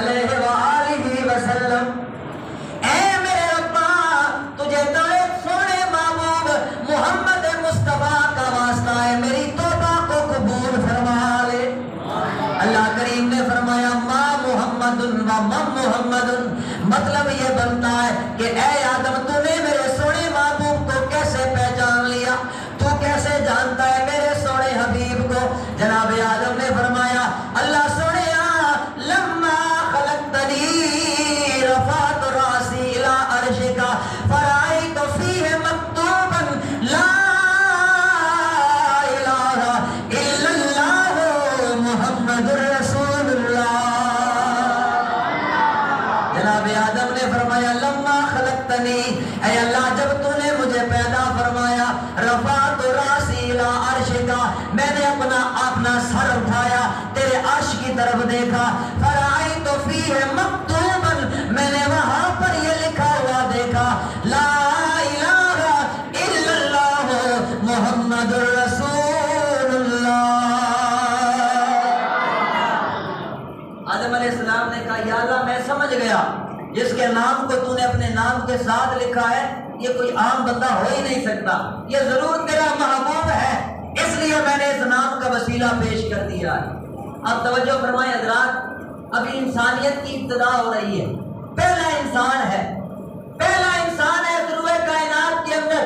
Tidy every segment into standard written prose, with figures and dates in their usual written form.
علیہ وآلہ وسلم، اے میرے ربا تجھے تیرے سونے محبوب محمد مصطفیٰ کا واسطہ ہے، میری توبہ کو قبول فرما لے۔ اللہ کریم نے فرمایا ما محمد و من محمد، مطلب یہ بنتا ہے کہ اے آدم تو نے میرے سونے محبوب کو کیسے پہچان لیا، تو کیسے جانتا ہے میرے سونے حبیب کو؟ جناب آدم نے فرمایا اللہ سونے لما خلقتنی رفعت راسی الی عرشک فرأیت فیہ مکتوبا لا الہ الا اللہ محمد رسول اللہ۔ جناب آدم نے فرمایا لما خلقتنی، اے اللہ جب تو نے مجھے پیدا فرمایا، رفعت راسی الی عرشک، میں نے اپنا سر اٹھایا تیرے عرش کی طرف دیکھا، فرأیت فیہ مکتوبا، میں نے وہاں پر یہ لکھا ہوا دیکھا لا الہ الا اللہ محمد رسول اللہ۔ آدم علیہ السلام نے کہا یا اللہ میں سمجھ گیا جس کے نام کو تو نے اپنے نام کے ساتھ لکھا ہے یہ کوئی عام بندہ ہو ہی نہیں سکتا، یہ ضرور تیرا محبوب ہے، اس لیے میں نے اس نام کا وسیلہ پیش کر دیا ہے۔ اب توجہ فرمائیں حضرات، ابھی انسانیت کی ابتدا ہو رہی ہے، پہلا انسان ہے ضرور کائنات کے اندر۔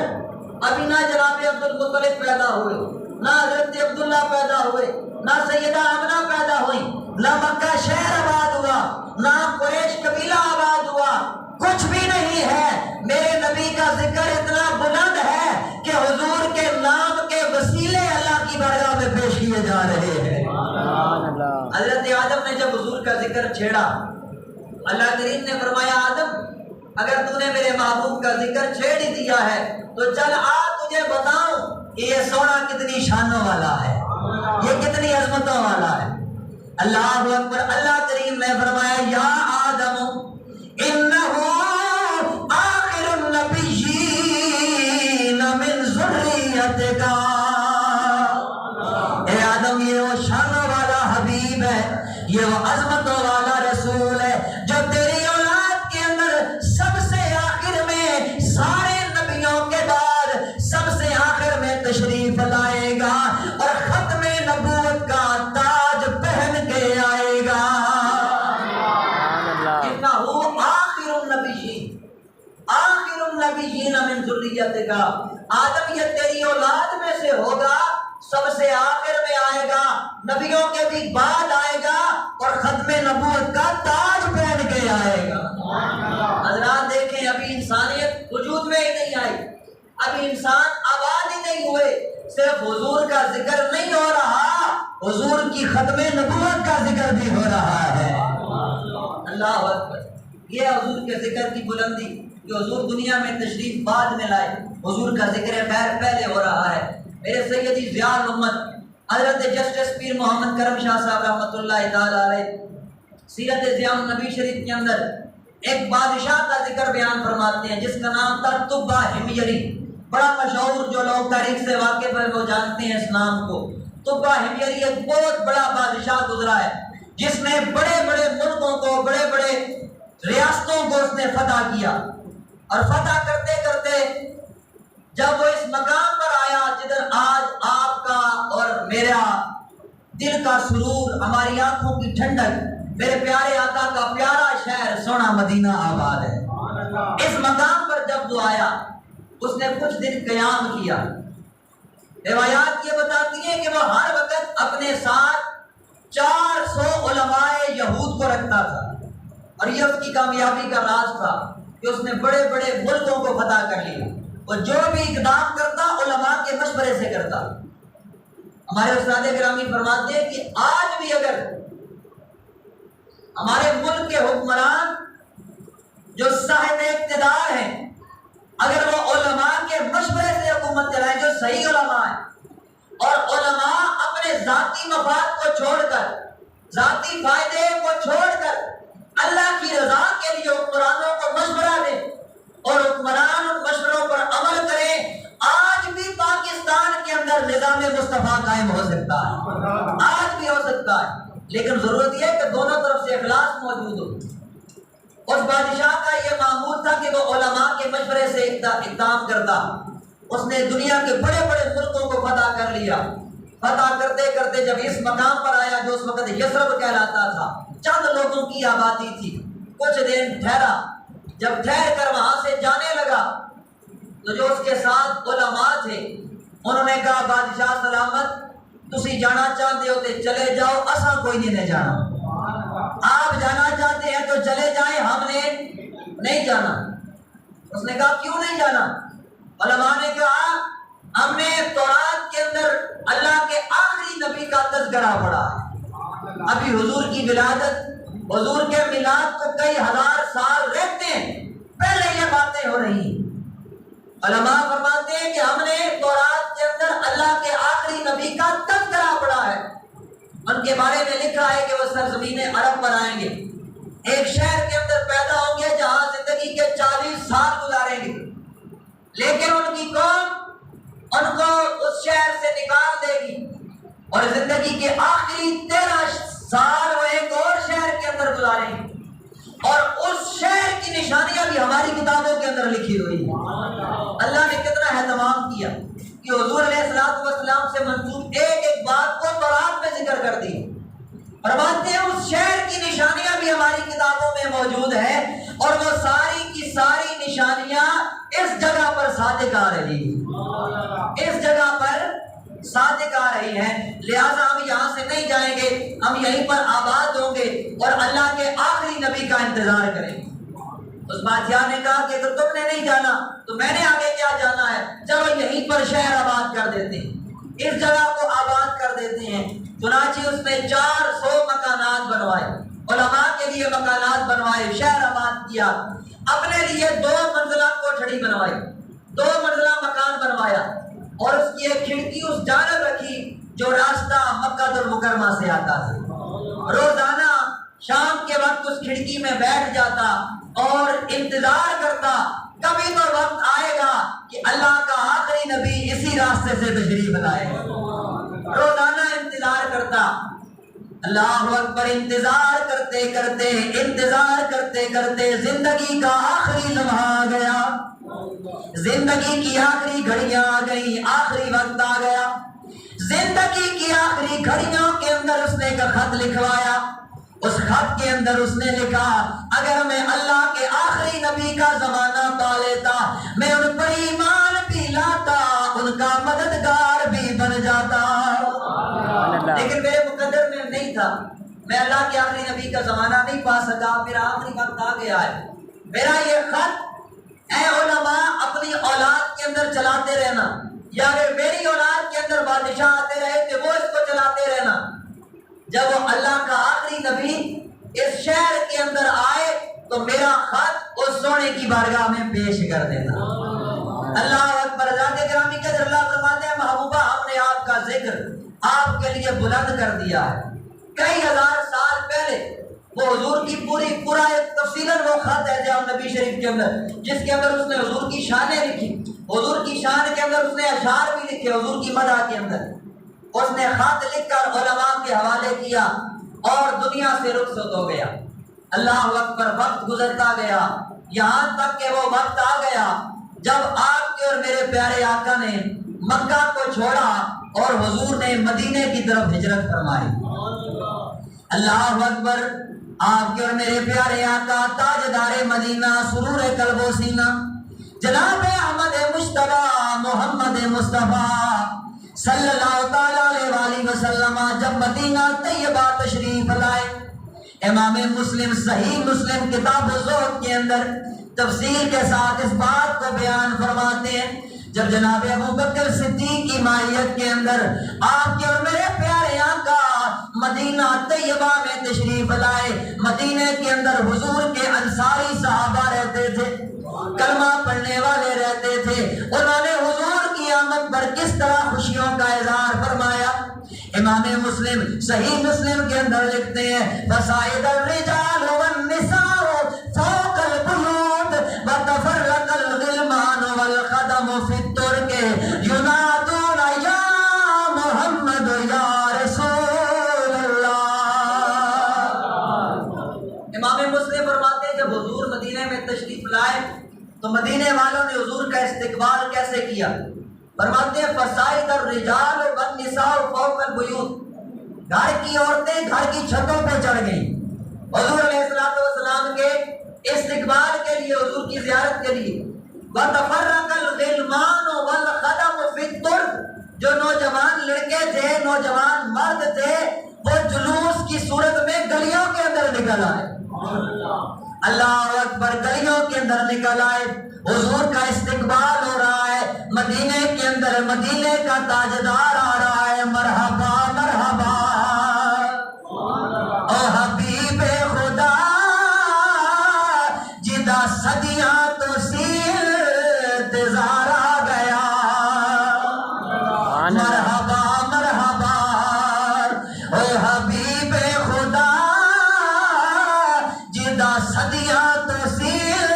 ابھی نہ جناب عبد المطلب پیدا ہوئے، نہ حضرت عبداللہ پیدا ہوئے، نہ سیدہ آمنہ پیدا ہوئی، نہ مکہ شہر آباد ہوا، نہ قریش قبیلہ آباد ہوا، کچھ بھی نہیں ہے۔ میرے نبی کا ذکر اتنا بلند ہے کہ حضور کے نام کے وسیلے اللہ کی بارگاہ میں پیش کیے جا رہے ہیں۔ حضرت آدم نے جب حضور کا ذکر چھیڑا، اللہ کریم نے فرمایا آدم اگر تو نے میرے محبوب کا ذکر چھیڑ ہی دیا ہے تو چل آ تجھے بتاؤں کہ یہ سونا کتنی شانوں والا ہے، یہ کتنی عظمتوں والا ہے۔ اللہ اکبر۔ اللہ کریم نے فرمایا یا آدم انہ آخر النبیین من ذریتک، اے آدم یہ وہ شانوں والا حبیب ہے، یہ وہ عظمتوں والا رسول ہے جو تیری اولاد کے اندر سب سے آخر میں، سارے نبیوں کے بعد سب سے آخر میں تشریف لائے گا اور ختم نبوت کا تاج پہن کے آئے گا۔ انہو آخر النبیین، آخر النبیین من ذریتک، آدم یہ تیری اولاد میں سے ہوگا، سب سے آخر میں آئے گا، نبیوں کے بھی بعد آئے گا اور ختم نبوت کا تاج پہن کے آئے گا۔ حضرات دیکھیں ابھی انسانیت وجود میں ہی نہیں آئی، ابھی انسان آباد ہی نہیں ہوئے، صرف حضور کا ذکر نہیں ہو رہا، حضور کی ختم نبوت کا ذکر بھی ہو رہا ہے۔ اللہ اکبر۔ یہ حضور کے ذکر کی بلندی جو حضور دنیا میں تشریف بعد میں لائے، حضور کا ذکر خیر پہلے ہو رہا ہے۔ میرے سیدی ضیاء الامت حضرت جسٹس پیر محمد کرم شاہ صاحب رحمۃ اللہ تعالی علیہ سیرت ضیاء النبی شریف کے اندر ایک بادشاہ کا ذکر بیان فرماتے ہیں جس کا نام تھا تبہ حمیری، بڑا مشہور، جو لوگ تاریخ سے واقف ہیں وہ جانتے ہیں اس نام کو۔ تبہ حمیری ایک بہت بڑا بادشاہ گزرا ہے جس نے بڑے بڑے ملکوں کو، بڑے بڑے ریاستوں کو اس نے فتح کیا، اور فتح کرتے کرتے جب وہ اس مقام پر آیا جدھر آج آپ کا اور میرا دل کا سرور، ہماری آنکھوں کی ٹھنڈک، میرے پیارے آقا کا پیارا شہر سونا مدینہ آباد ہے، اس مقام پر جب وہ آیا اس نے کچھ دن قیام کیا۔ روایات یہ بتاتی ہیں کہ وہ ہر وقت اپنے ساتھ 400 علماء یہود کو رکھتا تھا، اور یہ اس کی کامیابی کا راز تھا کہ اس نے بڑے بڑے ملکوں کو فتح کر لیا، وہ جو بھی اقدام کرتا علماء کے مشورے سے کرتا۔ ہمارے استاد گرامی فرماتے ہیں کہ آج بھی اگر ہمارے ملک کے حکمران جو صاحب اقتدار ہیں اگر وہ علماء کے مشورے سے حکومت چلائیں، جو صحیح علماء ہیں، اور علماء اپنے ذاتی مفاد کو چھوڑ کر، ذاتی فائدے کو چھوڑ کر اللہ کی رضا کے لیے حکمرانوں کو مشورہ دیں اور حکمران ان مشوروں پر عمل کریں، آج بھی پاکستان کے اندر نظام مصطفیٰ قائم ہو سکتا ہے، آج بھی ہو سکتا ہے، لیکن ضرورت یہ ہے کہ دونوں طرف سے اخلاص موجود ہو۔ اس بادشاہ کا یہ معمول تھا کہ وہ علماء کے مشورے سے اقدام کرتا۔ اس نے دنیا کے بڑے بڑے ملکوں کو فتح کر لیا۔ فتح کرتے کرتے جب اس مقام پر آیا جو اس وقت یثرب کہلاتا تھا، چند لوگوں کی آبادی تھی، کچھ دن ٹھہرا۔ جب ٹھہر کر وہاں سے جانے لگا تو جو اس کے ساتھ علماء تھے انہوں نے کہا بادشاہ سلامت، تسی جانا چاہتے ہو تو چلے جاؤ، اساں کوئی نہیں جانا۔ آپ جانا چاہتے ہیں تو چلے جائیں، ہم نے نہیں جانا۔ اس نے کہا کیوں نہیں جانا؟ علماء نے کہا ہم نے تورات کے اندر اللہ کے آخری نبی کا تذکرہ پڑھا ہے، ابھی حضور کی ولادت، حضور کے میلاد کو کئی ہزار سال رہتے ہیں پہلے یہ باتیں ہو رہی ہیں۔ علماء فرماتے ہیں کہ ہم نے تورات کے اندر اللہ کے آخری نبی کا تذکرہ پڑھا ہے، ان کے بارے میں لکھا ہے کہ وہ سرزمین عرب پر آئیں گے، ایک شہر کے اندر پیدا ہوں گے جہاں زندگی کے 40 سال گزاریں گے، لیکن ان کی قوم ان کو اس شہر سے نکال دے گی اور زندگی کے آخری 13 سال وہ ایک اور شہر کے اندر گزاریں گے، اور اس شہر کی نشانیاں بھی ہماری کتابوں کے اندر لکھی ہوئی ہیں۔ اللہ نے کتنا اہتمام کیا کہ حضور علیہ السلام سے منسوب ایک ایک بات کو تورات میں ذکر کر دی۔ فرماتے ہیں اس شہر کی نشانیاں بھی ہماری کتابوں میں موجود ہیں، اور وہ ساری کی ساری نشانیاں اس جگہ پر صادق آ رہی ہیں، اس جگہ پر صادق آ رہی ہیں، لہٰذا ہم یہاں سے نہیں جائیں گے، ہم یہیں پر آباد ہوں گے اور اللہ کے آخری نبی کا انتظار کریں گے۔ اس بادشاہ نے کہا کہ اگر تم نے نہیں جانا تو میں نے آگے کیا جانا ہے، چلو یہیں پر شہر آباد کر دیتے ہیں، اس جگہ کو آباد کر دیتے ہیں۔ چنانچہ اس نے 400 مکانات بنوائے، علماء کے لیے مکانات بنوائے، شہر آباد کیا، اپنے لیے 2 منزلہ کوٹھڑی بنوائی، 2 منزلہ مکان بنوایا، اور اس کی ایک کھڑکی اس جانب رکھی جو راستہ مکہ المکرمہ سے آتا تھا۔ روزانہ شام کے وقت اس کھڑکی میں بیٹھ جاتا اور انتظار کرتا کبھی تو وقت آئے گا کہ اللہ کا آخری نبی اسی راستے سے تشریف لائے گا۔ روزانہ انتظار کرتا، اللہ اکبر، انتظار کرتے کرتے انتظار کرتے کرتے زندگی کا آخری لمحہ آ گیا، زندگی کی آخری گھڑیاں آ گئی، آخری وقت آ گیا۔ زندگی کی آخری گھڑیوں کے اندر اس نے ایک خط لکھوایا، اس خط کے اندر اس نے لکھا اگر میں اللہ کے آخری نبی کا زمانہ پا لیتا میں ان پر ایمان بھی لاتا، ان کا مددگار بھی بن جاتا، لیکن میرے مقدر میں نہیں تھا، میں اللہ کے آخری نبی کا زمانہ نہیں پا سکا، میرا آخری وقت آ گیا ہے۔ میرا یہ خط اے علماء اپنی اولاد کے اندر چلاتے رہنا، یا اگر میری اولاد کے اندر بادشاہ آتے رہے کہ وہ اس کو چلاتے رہنا، جب وہ اللہ کا آخری نبی اس شہر کے اندر آئے تو میرا خط اس سونے کی بارگاہ میں پیش کر دینا۔ اللہ اکبر، ذات گرامی قدر، اللہ فرماتے ہیں محبوبہ ہم نے آپ کا ذکر آپ کے لیے بلند کر دیا ہے۔ کئی ہزار سال پہلے وہ حضور کی پورا ایک تفصیلاً وہ خط ہے جامع نبی شریف کے اندر، جس کے اندر اس نے حضور کی شانیں لکھی، حضور کی شان کے اندر اس نے اشعار بھی لکھے، حضور کی مدح کے اندر اس نے خط لکھ کر علماء کے حوالے کیا اور دنیا سے رخصت ہو گیا۔ اللہ اکبر، وقت گزرتا گیا، یہاں تک کہ وہ وقت آ گیا جب آپ کے اور میرے پیارے آقا نے مکہ کو چھوڑا اور حضور نے مدینے کی طرف ہجرت فرمائی۔ اللہ اکبر، آپ کے اور میرے پیارے آقا تاجدار مدینہ سرور قلب و سینہ جناب احمد مجتبی محمد مصطفیٰ صلی اللہ تعالی علیہ وسلم جب مدینہ طیبہ تشریف لائے، امام مسلم صحیح مسلم کتاب الزہد کے اندر تفصیل کے ساتھ اس بات کو بیان فرماتے ہیں، جب جناب ابو بکر صدیق کی مائیت کے اندر آپ کے اور میرے پیارے آقا مدینہ طیبہ میں تشریف لائے، مدینے کے اندر حضور کے انصاری صحابہ رہتے تھے، کلمہ پڑھنے والے رہتے تھے، انہوں نے حضور کی آمد پر کس طرح خوشیوں کا اظہار فرمایا۔ امام مسلم صحیح مسلم کے اندر لکھتے ہیں فصائد الرجال والنساء فوق البیوت وتفرق الغلمان والخدم فی الترک ینادون یا محمد یا رسول اللہ۔ امام مسلم فرماتے ہیں جب حضور مدینے میں تشریف لائے تو مدینے والوں نے حضور کا استقبال کیسے کیا؟ فرماتے ہیں فصائد الرجال والنساء فوق البیوت، گھر کی عورتیں گھر کی چھتوں پہ چڑھ گئیں حضور علیہ السلام کے استقبال کے لیے، حضور کی زیارت کے لیے۔ وتفرق الغلمان والخدم فی الطرق، جو نوجوان لڑکے تھے، نوجوان مرد تھے، وہ جلوس کی صورت میں گلیوں کے اندر نکل آئے۔ اللہ اکبر، گلیوں کے اندر نکل آئے، حضور کا استقبال ہو رہا ہے مدینے کے اندر، مدینے کا تاجدار آ رہا ہے، مرحبا مرحبا او حبیب خدا جدا صدیاں تو سیر انتظار آ گیا، مرحبا مرحبا او حبیب خدا جدا صدیاں تو سیر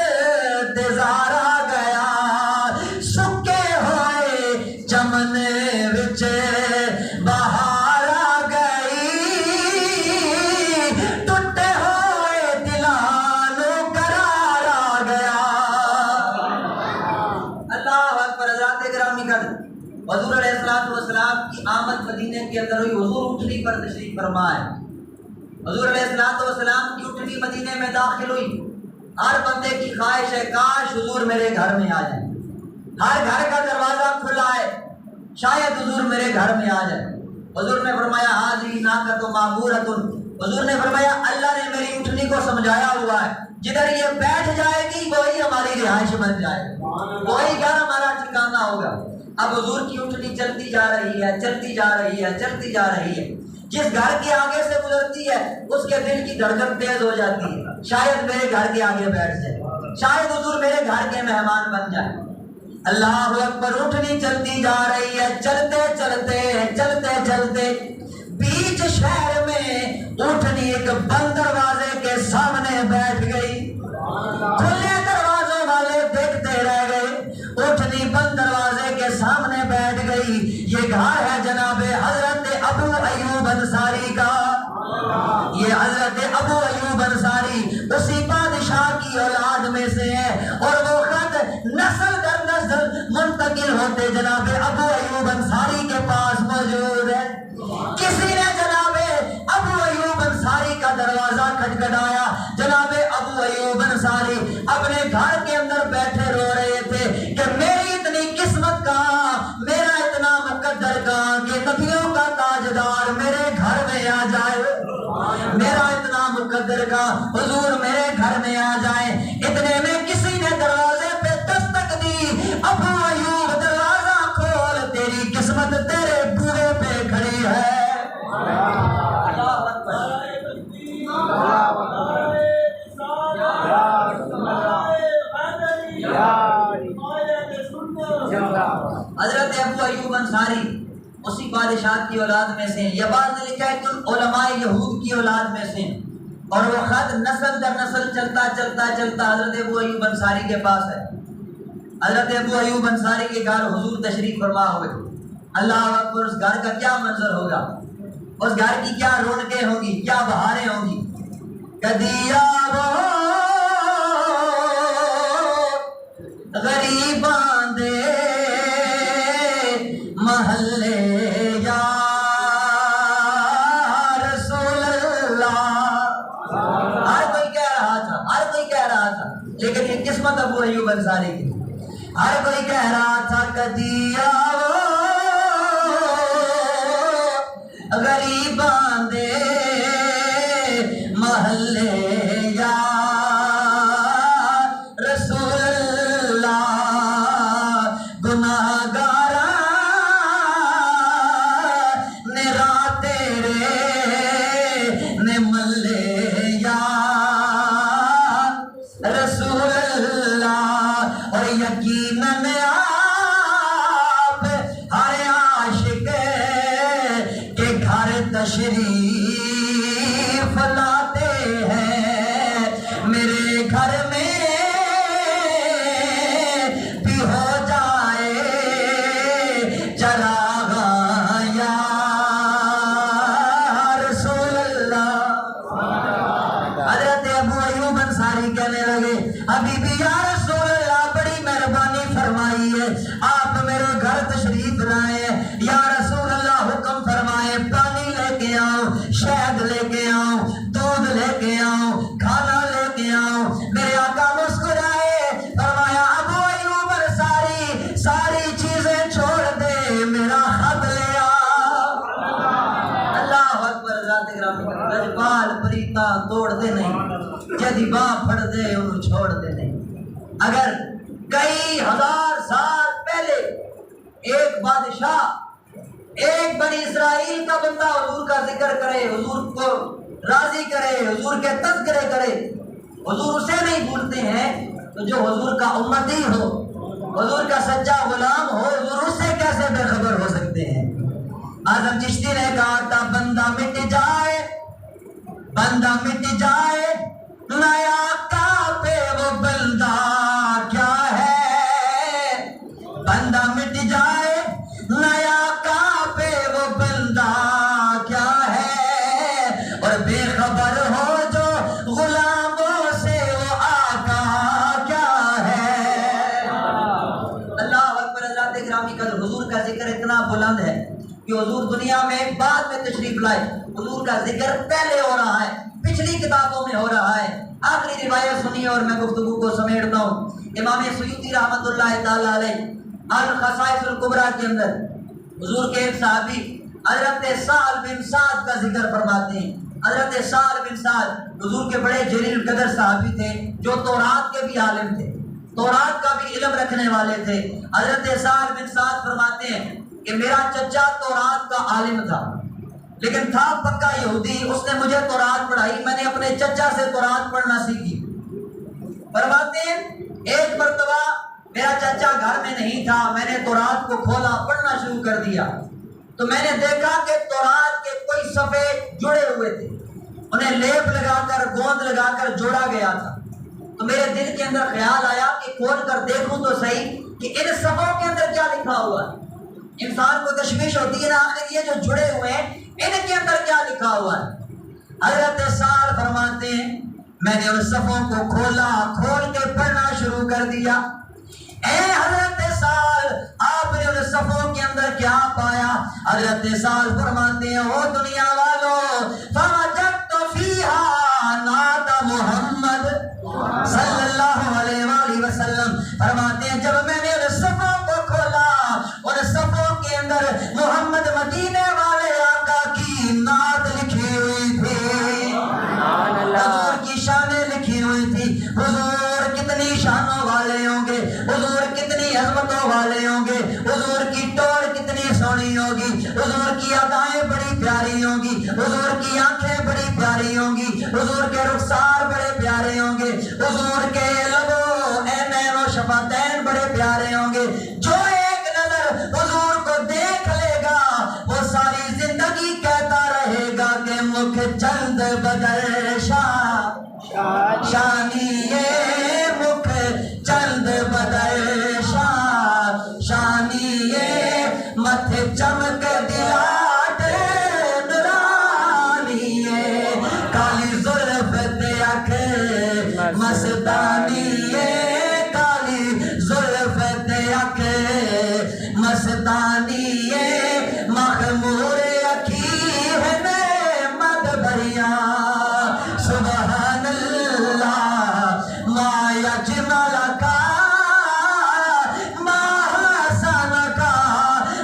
انتظار آ گیا، سکے ہوئے چمن وچ بہار آ گئی، ٹوٹے ہوئے دلاں نوں قرار آ گیا۔ اللہ اکبر، حضرات گرامی قدر، حضور علیہ السلام کی آمد مدینے کے اندر ہوئی، حضور اٹھنی پر تشریف فرما ہے۔ حضور علیہ السلام کی اٹھنی مدینے میں داخل ہوئی، ہر بندے کی خواہش ہے کاش حضور میرے گھر میں آ جائیں، ہر گھر کا دروازہ کھلا ہے، شاید حضور میرے گھر میں آ جائے۔ حضور نے فرمایا حاضی ناقۃ معمورۃ، حضور نے فرمایا اللہ نے میری اٹھنی کو سمجھایا ہوا ہے، جدھر یہ بیٹھ جائے گی وہی ہماری رہائش بن جائے گی، وہی گھر ہمارا ٹھکانہ ہوگا۔ اب حضور کی اٹھنی چلتی جا رہی ہے، چلتی جا رہی ہے، چلتی جا رہی ہے، جس گھر کے آگے سے گزرتی ہے اس کے دل کی دھڑکن تیز ہو جاتی ہے، شاید میرے گھر کے آگے بیٹھ جائے، شاید حضور میرے گھر کے مہمان بن جائے۔ اللہ اکبر، اٹھنی چلتی جا رہی ہے، چلتے چلتے چلتے چلتے بیچ شہر میں اٹھنی ایک بند دروازے کے سامنے بیٹھ گئی، کھلے دروازوں والے دیکھتے رہ گئے، اٹھنی بند دروازے کے سامنے بیٹھ گئی۔ یہ گھر ہے جناب حضرت ابو ایوب انصاری کا، یہ حضرت ابو ایوب انصاری اسی بادشاہ کی اولاد میں سے ہے، اور وہ خط نسل در نسل منتقل ہوتے جناب ابو ایوب انصاری کے پاس موجود ہے۔ کسی نے جناب ابو ایوب انصاری کا دروازہ کھٹکھٹایا، جناب ابو ایوب انصاری اپنے گھر کے اندر بیٹھے رو رہے تھے کہ میری اتنی قسمت کا، میرا اتنا مقدر کا کہ نبیوں کا تاجدار میرے گھر میں آ جائے، میرا اتنا مقدر کا حضور میرے گھر میں آ جائے۔ اتنے میں کسی نے دروازے پہ دستک دی، ابو ایوب دروازہ کھول، تیری قسمت تیرے بوئے پہ کھڑی ہے۔ حضرت ابو ایوب انصاری اسی بادشاہ کی اولاد میں سے، یہ بات نے لکھا ہے کہ علماء یہود کی اولاد میں سے، اور وہ خط نسل در نسل چلتا چلتا چلتا حضرت ابو ایوب انصاری کے پاس ہے۔ حضرت ابو ایوب انصاری کے گھر حضور تشریف فرما ہوئے، اللہ اکبر، اس گھر کا کیا منظر ہوگا، اس گھر کی کیا رونقیں ہوں گی، کیا بہاریں ہوں گی۔ کدیا غریباں دے محلے یا رسول اللہ، ہر کوئی کہہ رہا تھا، ہر کوئی کہہ رہا تھا، لیکن یہ قسمت ابو ایوب انصاری کی، ہر کوئی کہہ رہا تھا کدیا غریباں دے محلے یا رسول اللہ، گناہگاراں نے راہ تیرے نے ملے یا رسول اللہ۔ اور یقیناً آپ ہر عاشق کے گھر تشریف لاتے ہیں، میرے گھر میں بھی ہو جائے چراغ یا رسول اللہ۔ حضرت ابو انصاری کہنے لگے حبیبی یا رسول اللہ بڑی مہربانی فرمائی ہے، آپ میرے گھر تشریف لائے، یا رسول اللہ حکم فرمائے پانی لے کے آؤ، شہد لے کے آؤ، دودھ لے کے آؤ، کھانا لے کے آؤ۔ میرے آقا مسکرائے، فرمایا ابو ایوب انصاری ساری چیزیں چھوڑ دے، میرا خط لے آ۔ اللہ اکبر، ذات گرامی رجبال پریتا توڑ دے نہیں، جدی باں پھڑ دے انہوں چھوڑ دے نہیں۔ اگر کئی ہزار سال پہلے ایک بادشاہ ایک بنی اسرائیل کا بندہ حضور کا ذکر کرے، حضور کو راضی کرے، حضور کے تذکرے کرے، حضور اسے نہیں بھولتے ہیں، تو جو حضور کا امتی ہو، حضور کا سچا غلام ہو، حضور اس سے کیسے بے خبر ہو سکتے ہیں؟ اعظم چشتی نے کہا تھا بندہ مٹ جائے، بندہ مٹ جائے، نیا کعبے وہ بندہ کیا ہے، بندہ مٹ جائے نیا کعبے وہ بندہ کیا ہے، اور بے خبر ہو جو غلاموں سے وہ آقا کیا ہے۔ اللہ اکبر، ذات گرامی کا حضور کا ذکر اتنا بلند ہے کہ حضور دنیا میں بعد میں تشریف لائے، حضور کا ذکر پہلے ہو رہا ہے، پچھلی کتابوں میں ہو رہا ہے۔ آخری روایت سنیے اور میں گفتگو کو سمیٹتا ہوں۔ امام سیوطی رحمۃ اللہ تعالی علیہ الخصائص الکبریٰ کے اندر حضور کے ایک صحابی حضرت سہل بن سعد کا ذکر فرماتے ہیں۔ حضرت سہل بن سعد حضور کے بڑے جلیل القدر صحابی تھے، جو تورات کے بھی عالم تھے، تورات کا بھی علم رکھنے والے تھے۔ حضرت سہل بن سعد فرماتے ہیں کہ میرا چچا تورات کا عالم تھا، لیکن تھا پکا یہودی، اس نے مجھے تورات پڑھائی، میں نے اپنے چچا سے تورات پڑھنا سیکھی۔ فرماتے ہیں ایک مرتبہ میرا چچا گھر میں نہیں تھا، میں نے تورات کو کھولا، پڑھنا شروع کر دیا، تو میں نے دیکھا کہ تورات کے کوئی صفحے جڑے ہوئے تھے، انہیں لیپ لگا کر گوند لگا کر جوڑا گیا تھا۔ تو میرے دل کے اندر خیال آیا کہ کھول کر دیکھوں تو صحیح کہ ان صفحوں کے اندر کیا لکھا ہوا ہے۔ انسان کو تشویش ہوتی ہے نا، آخر یہ جو جڑے ہوئے ہیں ان کے اندر کیا لکھا ہوا ہے۔ حضرت سال فرماتے ہیں میں نے ان صفوں کو کھولا، کھول کے پڑھنا شروع کر دیا۔ اے حضرت سال، آپ نے ان صفوں کے اندر کیا پایا؟ حضرت سال فرماتے ہیں او دنیا والوں، فوجدت فیہا نعت محمد صلی اللہ علیہ وآلہ وسلم۔ فرماتے ہیں جب میں نے ان صفوں کو کھولا، ان صفوں کے اندر محمد مدینے والے آقا کی نعت لکھی ہوئی تھی، حضور کی شانیں لکھی ہوئی تھی۔ حضور کتنی شانوں والے ہوں گے، حضور کتنی عظمتوں والے ہوں گے، حضور کی ٹور کتنی سونی ہوگی، حضور کی ادائیں بڑی پیاری ہوں گی، حضور کی آنکھیں بڑی پیاری ہوں گی، حضور کے رخسار بڑے پیارے ہوں گے، حضور کے لبوں عینین و شفتین بڑے پیارے ہوں گے۔ جو ایک نظر حضور کو دیکھ لے گا وہ ساری زندگی کہتا رہے گا کہ مکھ چند بدر شاہ شانیے، مکھ چند بدر شاہ شانیے، متھ چمک دلاٹ نورانیے، کالی زلف دیکھ مستانیے، کالی زلف دیکھ مستانیے، مخمور اکھی ہے نعمت بھریاں، سبحان اللہ ما یجمل کا ما حسن کا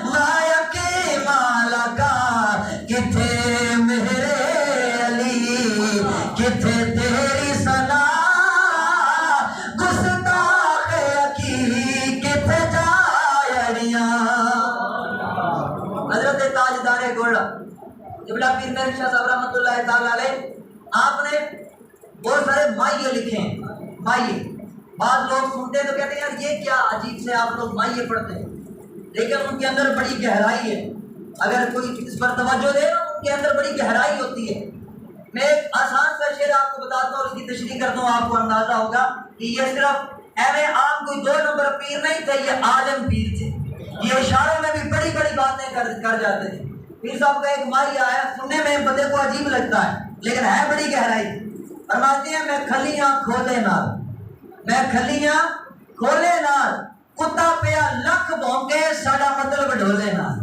ما یکمال کا، کتھے میرے علی کتھے تیری ثنا، گستاخ اکی کتھے جائڑیاں۔ حضرت تاجدار گوڑا قبلہ پیر مہر شاہ صاحب رحمۃ اللہ تعالی علیہ، آپ نے بہت سارے مائیے لکھے ہیں۔ مائیے بعض لوگ سنتے ہیں تو کہتے ہیں یار یہ کیا عجیب سے آپ لوگ مائیے پڑھتے ہیں، لیکن ان کے اندر بڑی گہرائی ہے۔ اگر کوئی اس پر توجہ دے نا، ان کے اندر بڑی گہرائی ہوتی ہے۔ میں ایک آسان سا شعر آپ کو بتاتا ہوں، اس کی تشریح کرتا ہوں، آپ کو اندازہ ہوگا کہ یہ صرف ایویں عام کوئی 2 نمبر پیر نہیں تھے، یہ عالم پیر تھے۔ یہ اشاروں میں بھی بڑی بڑی باتیں کر جاتے تھے۔ پیر صاحب کا ایک مائی آیا، سننے میں بندے کو عجیب لگتا ہے لیکن ہے بڑی گہرائی۔ فرماتے ہیں میں کھلیاں کھولے نال، میں کھلیاں کھولے نال کتا پیا لکھ بھونکے ساڈا مطلب ڈھولے نال۔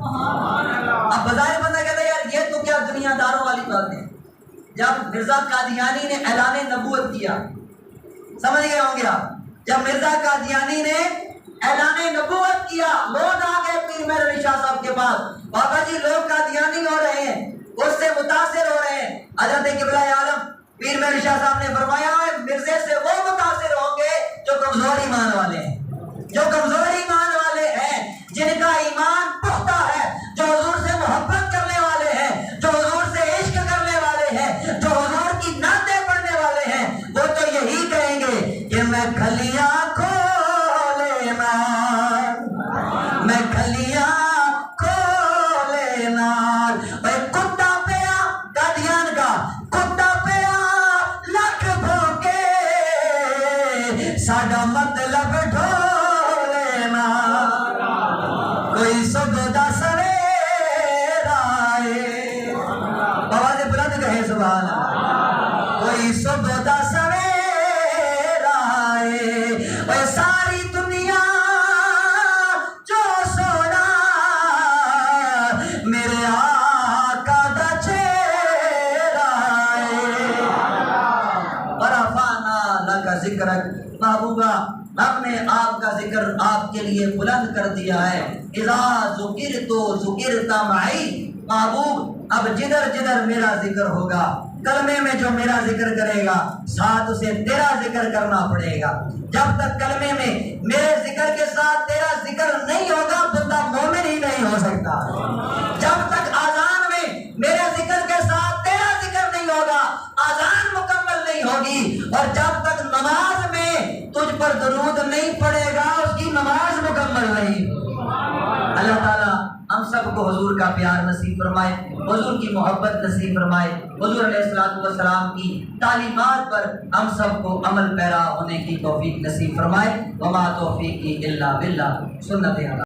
اب بظاہر بندہ کہتا ہے یار یہ تو کیا دنیا داروں والی بات ہے۔ جب مرزا قادیانی نے اعلان نبوت کیا، سمجھ گئے ہوں گے آپ، جب مرزا قادیانی نے اعلان نبوت کیا، لوگ آ گئے پیر مہر علی شاہ صاحب کے پاس، بابا جی لوگ قادیانی ہو رہے ہیں، اس سے متاثر ہو رہے ہیں۔ حضرت قبلہ عالم پیر مہر علی شاہ صاحب نے فرمایا مرزے سے وہ متاثر ہوں گے جو کمزور ایمان والے ہیں، جو کمزور ایمان والے ہیں، جن کا ایمان پختہ ہے، جو حضور سے محبت کرنے والے ہیں، جو حضور سے عشق کرنے والے ہیں، جو حضور کی نعتیں پڑھنے والے ہیں، وہ تو یہی کہیں گے کہ میں کھلیاں کھولے نال، میں کھلیاں کھولے نال، اے کتا پیا قادیان کا کتا پیا لکھ بھونکے ساڈا مطلب ڈھولے نال، کوئی صبح دا سویرا آئے، آواز بلند کہے سبحان اللہ، کوئی صبح دا سویرا آئے، اے ساری دنیا جو سونا میرے آقا دا چہرہ آئے، ورفعنا لک ذکرک، محبوبہ ہم نے آپ کا ذکر آپ کے لیے بلند کر دیا ہے۔ اذا ذکرت ذکرت معی، محبوب اب جدھر جدھر میرا ذکر ہوگا، کلمے میں جو میرا ذکر کرے گا ساتھ اسے تیرا ذکر کرنا پڑے گا۔ جب تک کلمے میں میرے ذکر کے ساتھ تیرا ذکر نہیں ہوگا بندہ مومن ہی نہیں ہو سکتا۔ جب تک آذان میں میرے ذکر کے ساتھ تیرا ذکر نہیں ہوگا آذان مکمل نہیں ہوگی، اور جب تک نماز میں تجھ پر درود نہیں پڑے گا اس کی نماز مکمل نہیں ہوگی۔ اللہ تعالیٰ ہم سب کو حضور کا پیار نصیب فرمائے، حضور کی محبت نصیب فرمائے، حضور علیہ الصلوۃ والسلام کی تعلیمات پر ہم سب کو عمل پیرا ہونے کی توفیق نصیب فرمائے۔ وما توفیقی الا باللہ، سنت